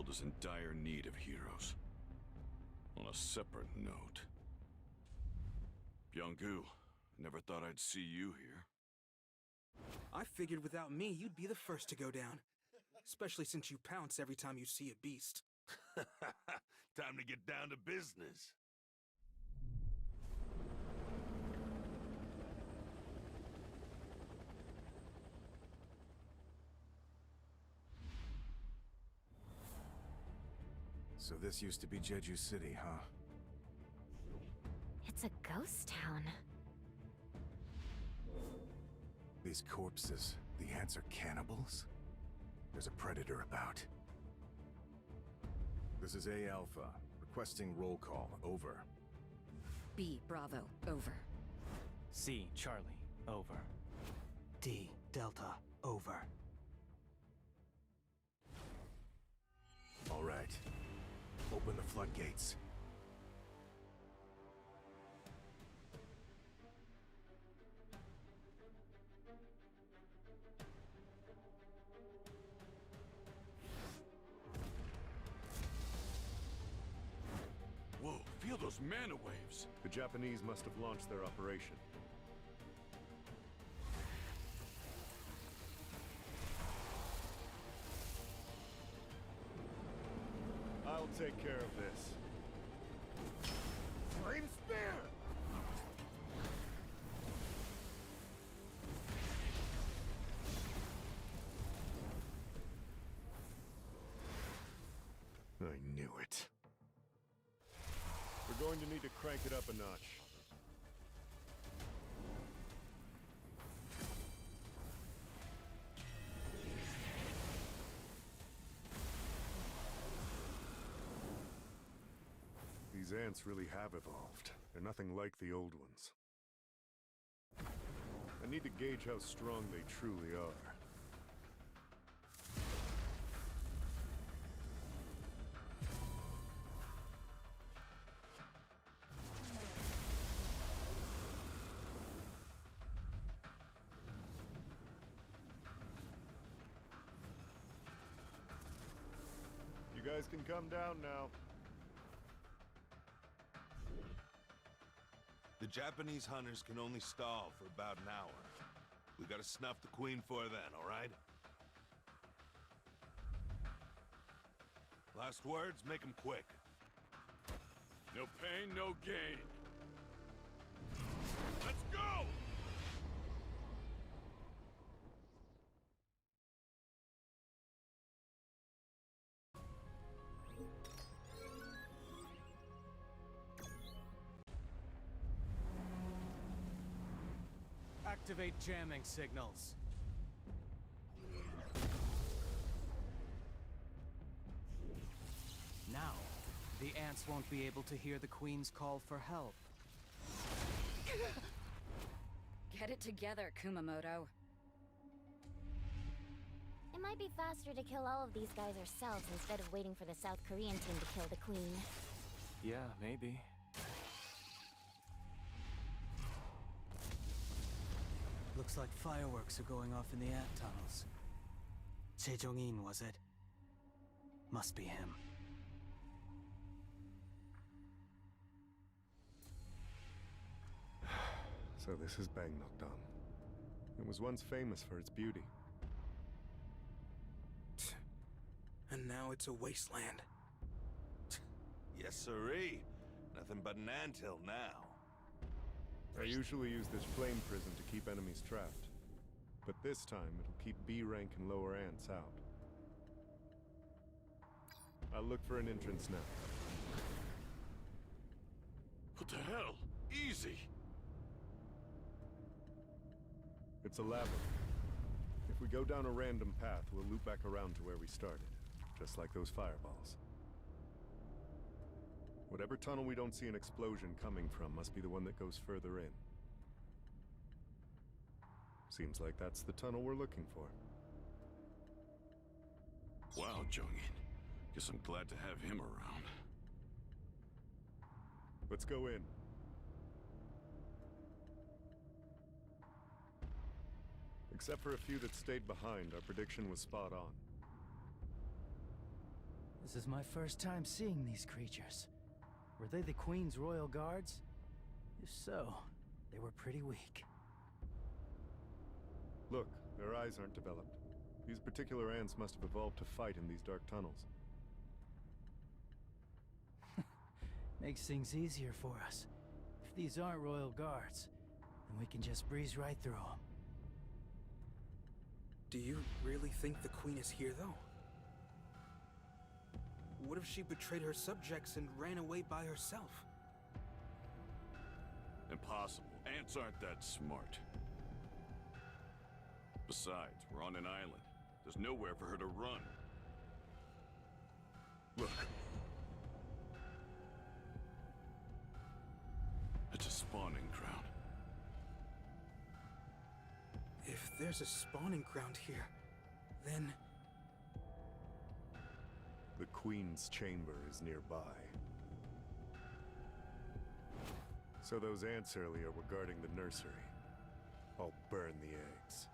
world is in dire need of heroes. On a separate note, Byung-gu, never thought I'd see you here. I figured without me, you'd be the first to go down. Especially since you pounce every time you see a beast. Time to get down to business. So this used to be JEJU City, huh? It's a ghost town. These corpses, the ants are cannibals? There's a predator about. This is A Alpha, requesting roll call, over. B Bravo, over. C Charlie, over. D Delta, over. All right. Open the floodgates. Whoa, feel those mana waves! The Japanese must have launched their operation. I'll take care of this. Flame spear! I knew it. We're going to need to crank it up a notch. These ants really have evolved. They're nothing like the old ones. I need to gauge how strong they truly are. You guys can come down now. The Japanese hunters can only stall for about an hour. We gotta snuff the queen for then, all right? Last words, make them quick. No pain, no gain. Let's go! Activate jamming signals. Now, the ants won't be able to hear the Queen's call for help. Get it together, Kumamoto. It might be faster to kill all of these guys ourselves instead of waiting for the South Korean team to kill the Queen. Yeah, maybe. Looks like fireworks are going off in the ant tunnels. Sejong-in, was it? Must be him. So this is Bangnokdong. It was once famous for its beauty. And now it's a wasteland. Yes, sirree. Nothing but an anthill now. I usually use this flame prism to keep enemies trapped. But this time, it'll keep B rank and lower ants out. I'll look for an entrance now. What the hell? Easy! It's a labyrinth. If we go down a random path, we'll loop back around to where we started. Just like those fireballs. Whatever tunnel we don't see an explosion coming from must be the one that goes further in. Seems like that's the tunnel we're looking for. Wow, Jung-in. Guess I'm glad to have him around. Let's go in. Except for a few that stayed behind, our prediction was spot on. This is my first time seeing these creatures. Were they the Queen's royal guards? If so, they were pretty weak. Look, their eyes aren't developed. These particular ants must have evolved to fight in these dark tunnels. Makes things easier for us. If these aren't royal guards, then we can just breeze right through them. Do you really think the Queen is here, though? What if she betrayed her subjects and ran away by herself? Impossible. Ants aren't that smart. Besides, we're on an island. There's nowhere for her to run. Look. It's a spawning ground. If there's a spawning ground here, then... The Queen's chamber is nearby. So those ants earlier were guarding the nursery. I'll burn the eggs.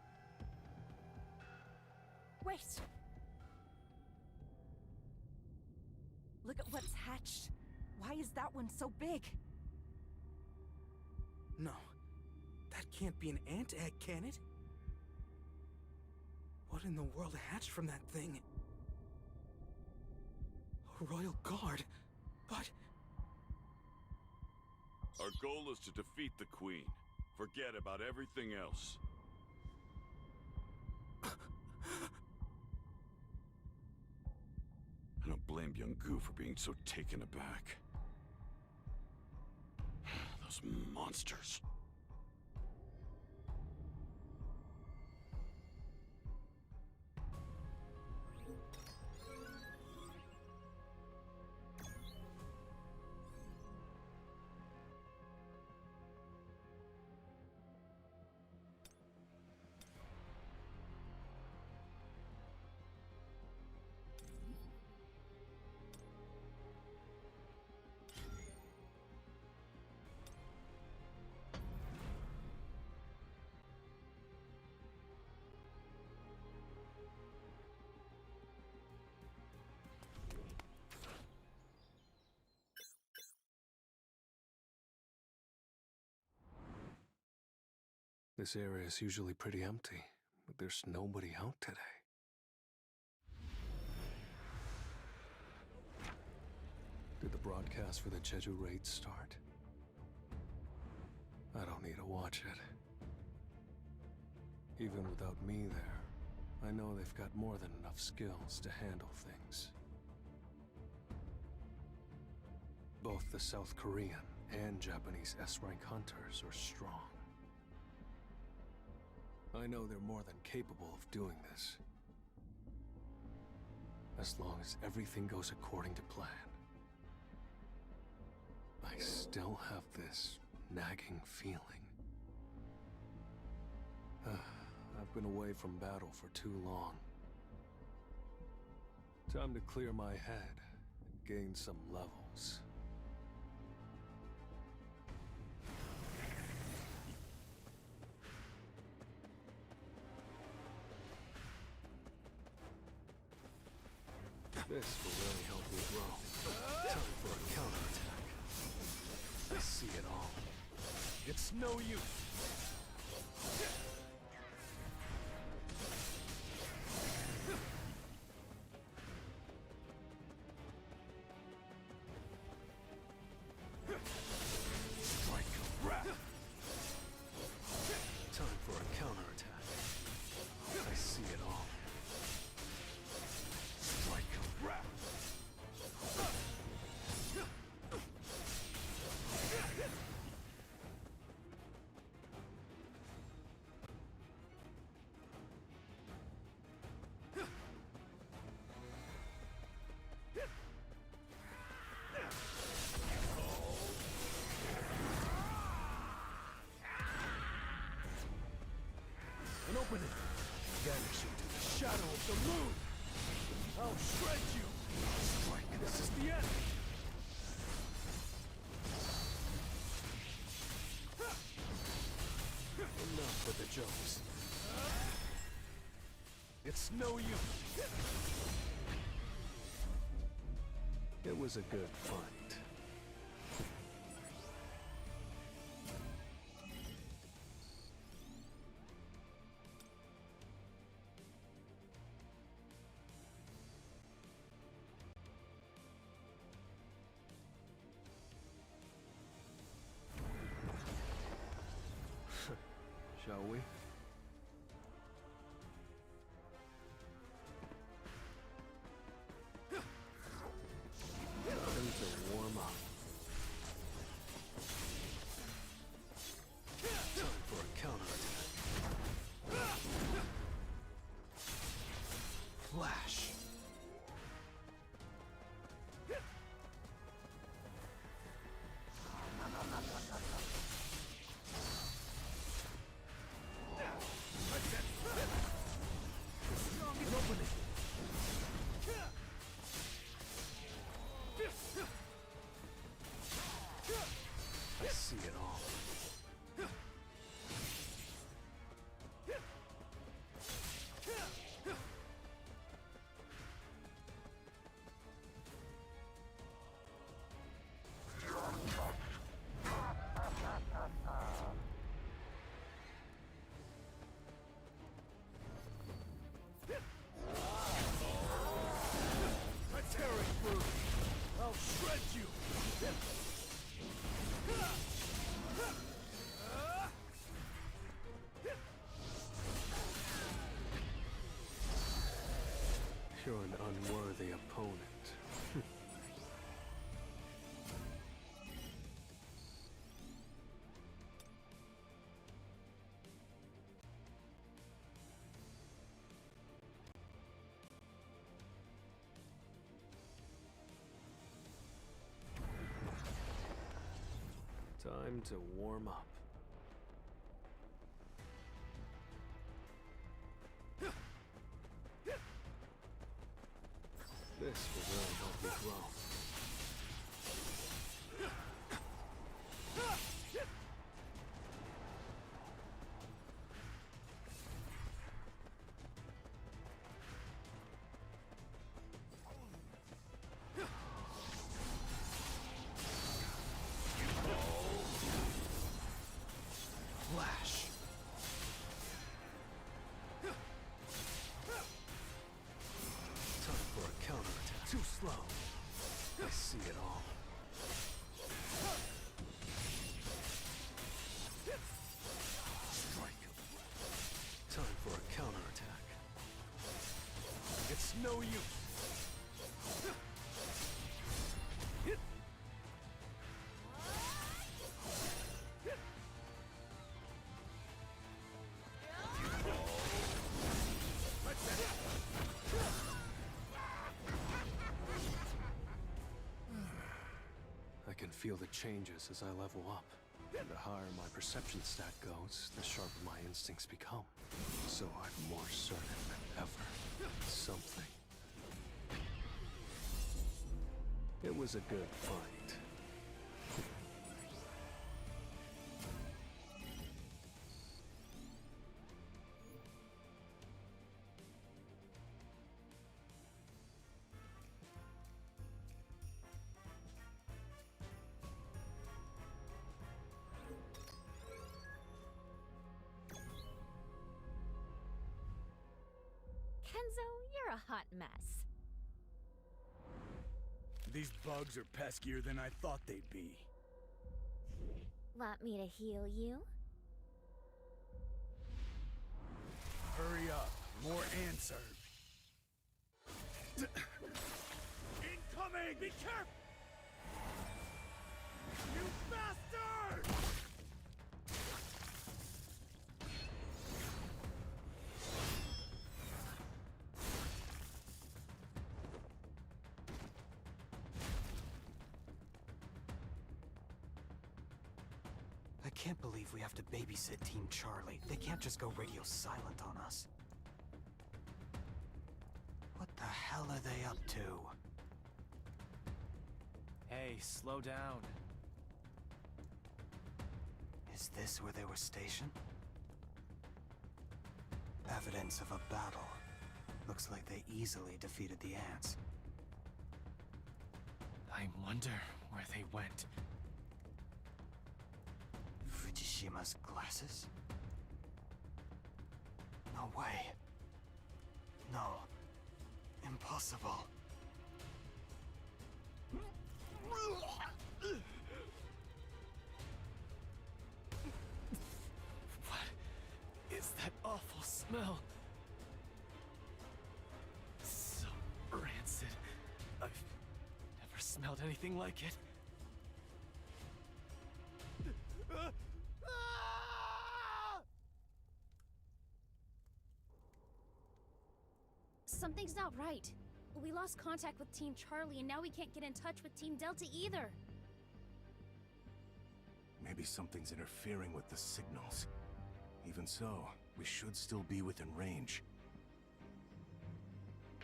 Wait! Look at what's hatched. Why is that one so big? No. That can't be an ant egg, can it? What in the world hatched from that thing? A royal guard? But... Our goal is to defeat the Queen. Forget about everything else. I don't blame young Gu for being so taken aback. Those monsters. This area is usually pretty empty, but there's nobody out today. Did the broadcast for the JEJU raid start? I don't need to watch it. Even without me there, I know they've got more than enough skills to handle things. Both the South Korean and Japanese S-rank hunters are strong. I know they're more than capable of doing this. As long as everything goes according to plan. I still have this nagging feeling. I've been away from battle for too long. Time to clear my head and gain some levels. This will really help me grow. Time for a counterattack. I see it all. It's no use. Strike wrap. Time for a counterattack. I see it all. Strike wrap. An opening. Vanish into the shadow of the moon. I'll shred you. Strike. This is the end. Enough with the jokes. It's no use. It was a good fight. Shall we? Time to warm up. Time for a counterattack. Flash. I see it all. A tearing through. I'll shred you. You're an unworthy opponent. Time to warm up. This will really help me grow. Flash. Time for a counterattack. Too slow. I see it all. Strike. Time for a counterattack. It's no use. I can feel the changes as I level up. And the higher my perception stat goes, the sharper my instincts become. So I'm more certain than ever. Something. It was a good fight. Kenzo, you're a hot mess. These bugs are peskier than I thought they'd be. Want me to heal you? Hurry up. More answers. Incoming! Be careful! You bastard! I can't believe we have to babysit Team Charlie. They can't just go radio silent on us. What the hell are they up to? Hey, slow down. Is this where they were stationed? Evidence of a battle. Looks like they easily defeated the ants. I wonder where they went. Fujishima's glasses? No way. No. Impossible. What is that awful smell? So rancid. I've never smelled anything like it. Something's not right. We lost contact with Team Charlie, and now we can't get in touch with Team Delta either. Maybe something's interfering with the signals. Even so, we should still be within range.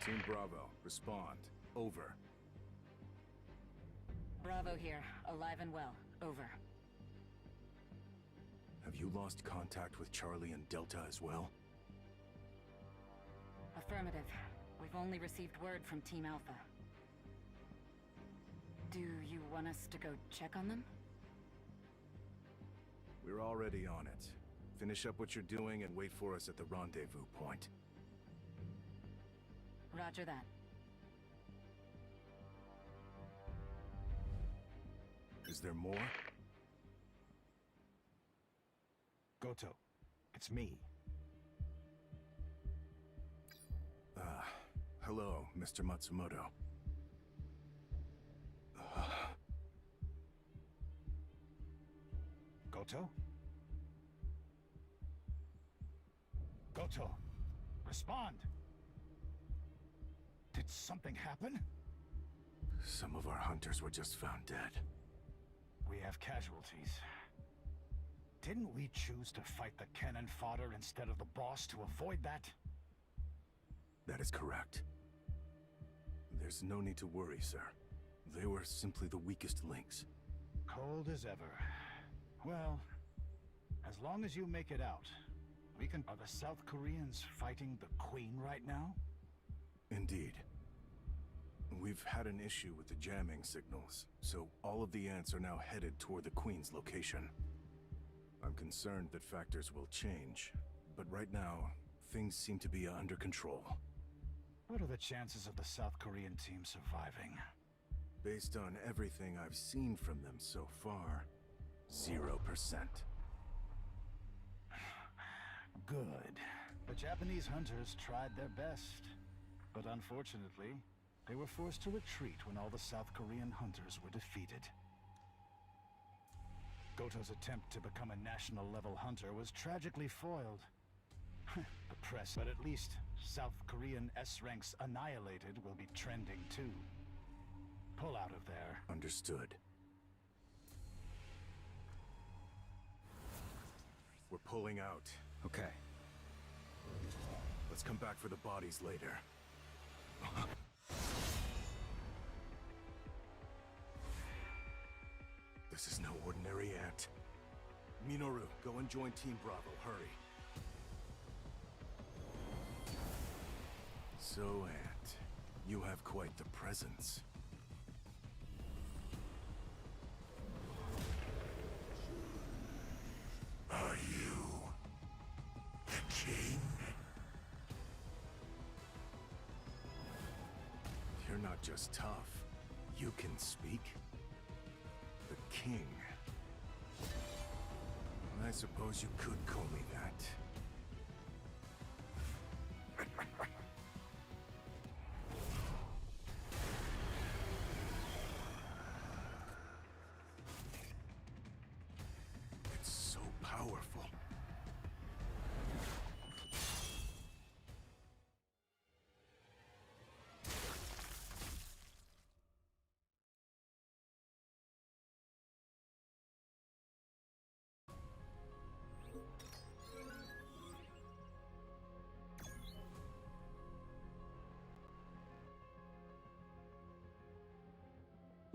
Team Bravo, respond. Over. Bravo here, alive and well. Over. Have you lost contact with Charlie and Delta as well? Affirmative. We've only received word from Team Alpha. Do you want us to go check on them? We're already on it. Finish up what you're doing and wait for us at the rendezvous point. Roger that. Is there more? Goto, it's me. Hello, Mr. Matsumoto. Goto? Goto, respond! Did something happen? Some of our hunters were just found dead. We have casualties. Didn't we choose to fight the cannon fodder instead of the boss to avoid that? That is correct. There's no need to worry, sir. They were simply the weakest links. Cold as ever. Well, as long as you make it out, we can... Are the South Koreans fighting the Queen right now? Indeed. We've had an issue with the jamming signals, so all of the ants are now headed toward the Queen's location. I'm concerned that factors will change, but right now, things seem to be under control. What are the chances of the South Korean team surviving? Based on everything I've seen from them so far, 0%. Good. The Japanese hunters tried their best, but unfortunately, they were forced to retreat when all the South Korean hunters were defeated. Goto's attempt to become a national-level hunter was tragically foiled. The press, but at least South Korean S-ranks annihilated will be trending too. Pull out of there. Understood. We're pulling out. Okay. Let's come back for the bodies later. This is no ordinary ant. Minoru, go and join Team Bravo, hurry. So, Ant, you have quite the presence. Are you the king? You're not just tough, you can speak. The king. I suppose you could call me that. It's so powerful.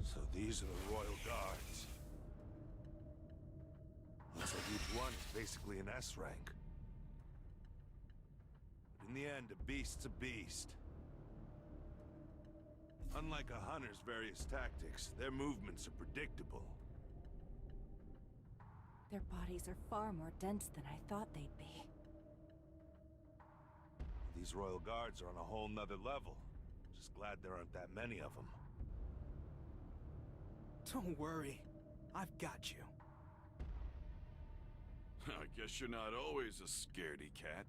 So these are the Royal Guards. Looks like each one is basically an S rank. But in the end, a beast's a beast. Unlike a hunter's various tactics, their movements are predictable. Their bodies are far more dense than I thought they'd be. These royal guards are on a whole nother level. Just glad there aren't that many of them. Don't worry. I've got you. I guess you're not always a scaredy cat.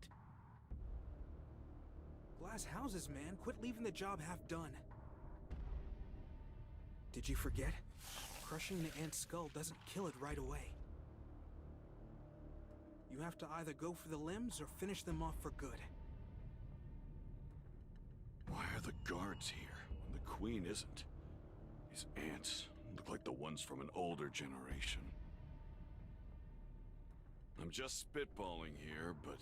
Glass houses, man. Quit leaving the job half done. Did you forget? Crushing the ant's skull doesn't kill it right away. You have to either go for the limbs or finish them off for good. Why are the guards here when the queen isn't? These ants look like the ones from an older generation. I'm just spitballing here, but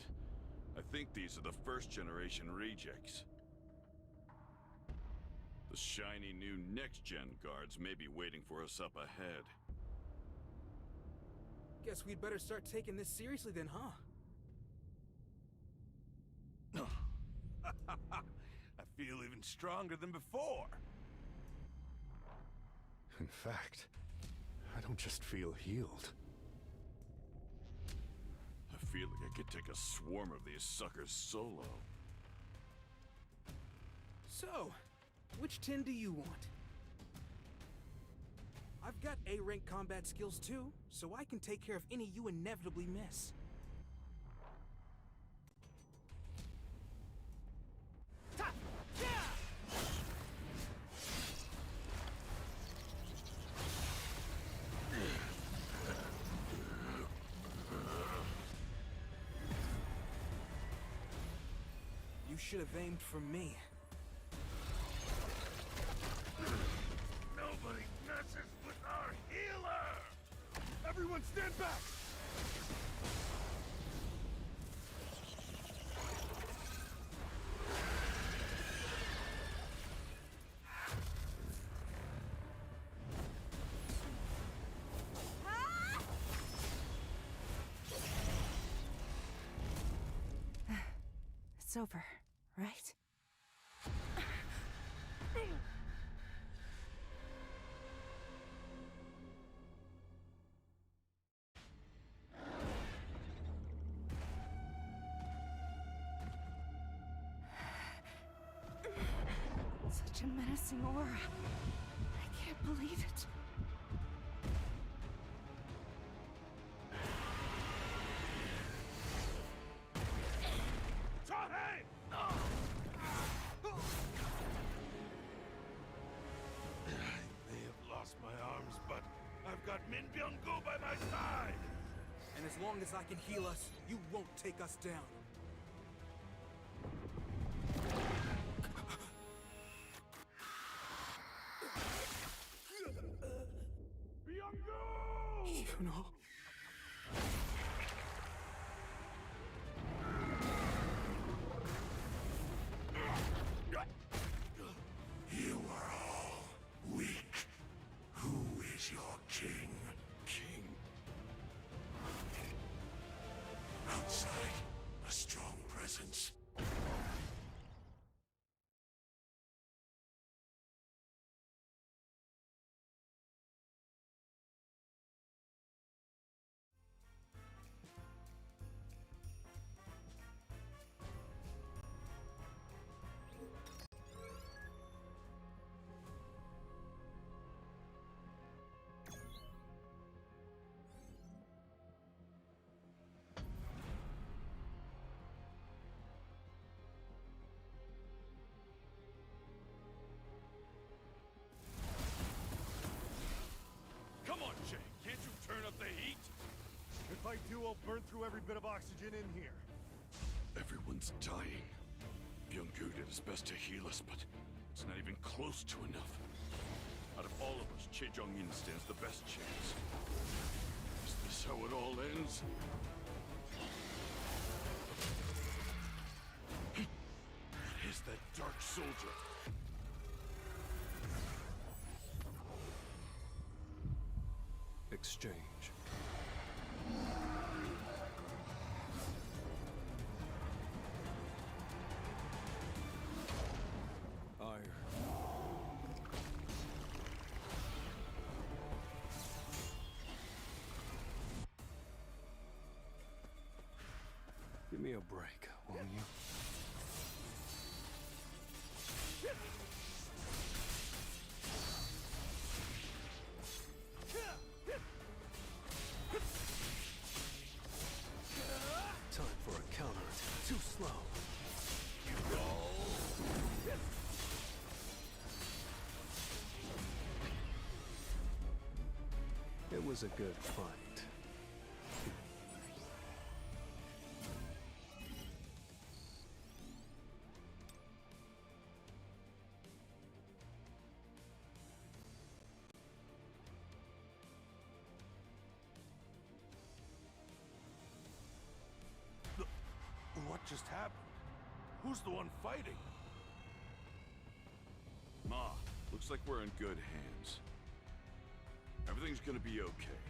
I think these are the first-generation rejects. The shiny new next-gen guards may be waiting for us up ahead. Guess we'd better start taking this seriously then, huh? I feel even stronger than before. In fact, I don't just feel healed. I feel like I could take a swarm of these suckers solo. So, which tin do you want? I've got A-rank combat skills too, so I can take care of any you inevitably miss. You should have aimed for me. Nobody messes with our healer! Everyone stand back! It's over, right? Such a menacing aura. I can't believe it. By my side! And as long as I can heal us, you won't take us down. You know. You are all weak. Who is your king? King? Outside, a strong presence. Come on, Jay. Can't you turn up the heat? If I do, I'll burn through every bit of oxygen in here. Everyone's dying. Byung-gu did his best to heal us, but it's not even close to enough. Out of all of us, JEJU stands the best chance. Is this how it all ends? What is that dark soldier? Exchange. Iron. Give me a break, won't you? Time for a counterattack. Too slow. It was a good fight. What just happened? Who's the one fighting? Ma, looks like we're in good hands. Everything's gonna be okay.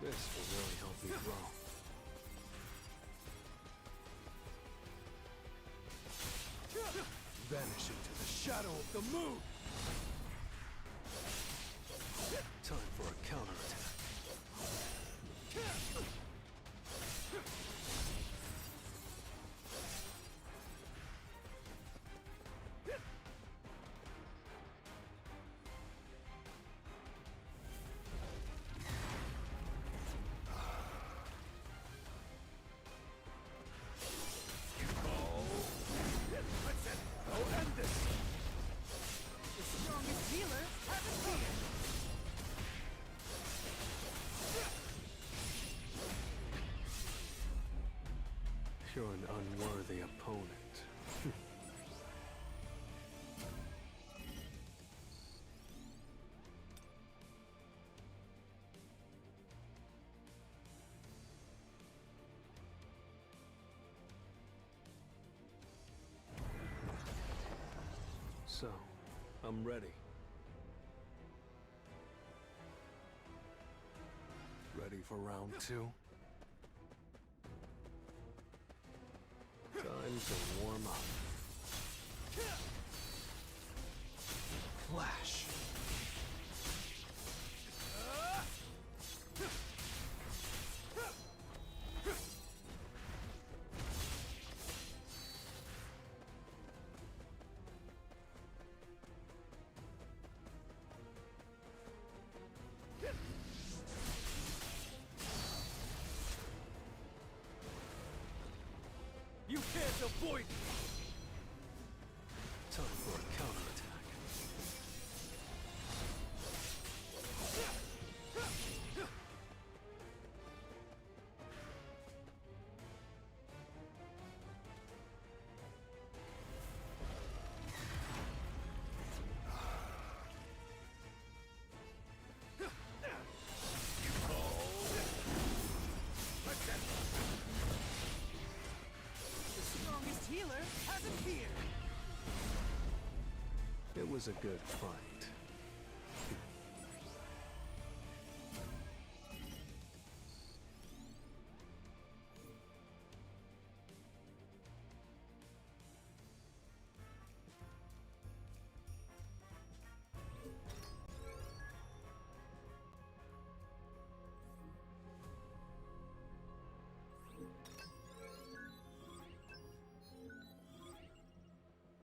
This will really help me grow. Vanish into the shadow of the moon! Time for a counterattack. You're an unworthy opponent. So, I'm ready. Ready for round 2? Time to warm up. Flash. You can't avoid me! Time for a counterattack. Healer has appeared! It was a good fight.